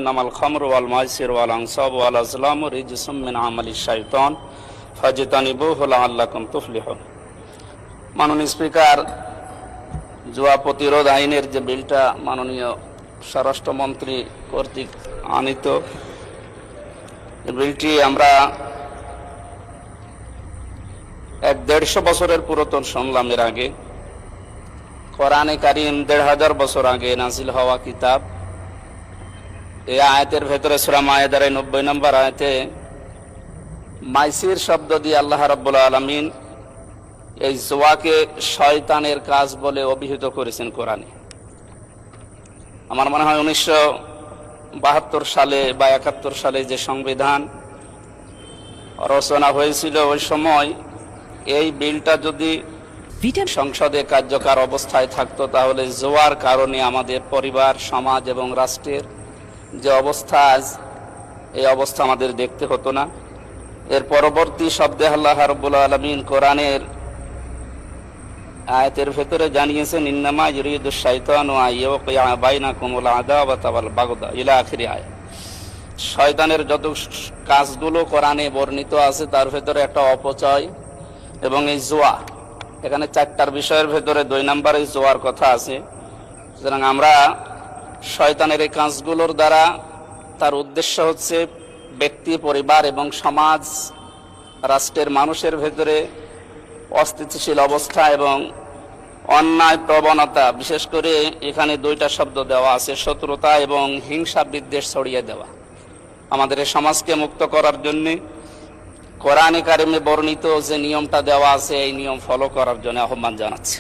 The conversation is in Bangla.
ইন্নামাল খামরু ওয়াল মাইসির ওয়াল আনসাব ওয়াল আজলামু রিজসুম মিন আমালিশ শাইতান ফাজতানিবুহু লাআল্লাকুম তুফলিহুন। মাননীয় স্পিকার, জুয়া প্রতিরোধ আইনের যে বিলটা মাননীয় স্বরাষ্ট্রমন্ত্রী কর্তৃক আনিত, এই বিলটি আমরা 150 বছরের পুরাতন শুনলাম। এর আগে কোরআনে কারিম 1500 বছর আগে নাজিল হওয়া কিতাব। এই আয়াতের ভেতরে সূরা মায়েদার 90 নম্বর আয়াতে মাইসির শব্দ দিয়ে আল্লাহ রাব্বুল আলামিন এই জুয়াকে শয়তানের কাজ বলে অভিহিত করেছেন কোরআনে। আমার মনে হয় 1972 সালে বা 71 সালে যে সংবিধান রচনা হয়েছিল, ওই সময় এই বিলটা যদি সংসদে কার্যকর অবস্থায় থাকতো, তাহলে জুয়ার কারণে আমাদের পরিবার, সমাজ এবং রাষ্ট্রের যে অবস্থা আজ, এই অবস্থা আমাদের দেখতে হতো না। এর পরবর্তী শব্দে আল্লাহ রাব্বুল আলামিন কোরআনের আয়াতের ভেতরে জানিয়েছেন, ইন্নামা ইউরিদুশ শাইতানু আইয়ুকিয়া বাইনাকুমুল আদাওয়াতা ওয়াল বাগদা ইলা আখিরি আয়াত। শয়তানের যত কাজগুলো কোরআনে বর্ণিত আছে, তার ভেতরে একটা অপচয় এবং এই জুয়া। এখানে 4টার বিষয়ের ভেতরে 2 নম্বরে জুয়ার কথা আছে। সুতরাং আমরা শয়তানের এই কাজগুলোর দ্বারা তার উদ্দেশ্য হচ্ছে ব্যক্তি, পরিবার এবং সমাজ, রাষ্ট্রের মানুষের ভেতরে অস্থিতিশীল অবস্থা এবং অন্যায় প্রবণতা, বিশেষ করে এখানে 2টা শব্দ দেওয়া আছে, শত্রুতা এবং হিংসা বিদ্বেষ ছড়িয়ে দেওয়া। আমাদের এই সমাজকে মুক্ত করার জন্যে কোরআনে কারিমে বর্ণিত যে নিয়মটা দেওয়া আছে, এই নিয়ম ফলো করার জন্য আহ্বান জানাচ্ছি।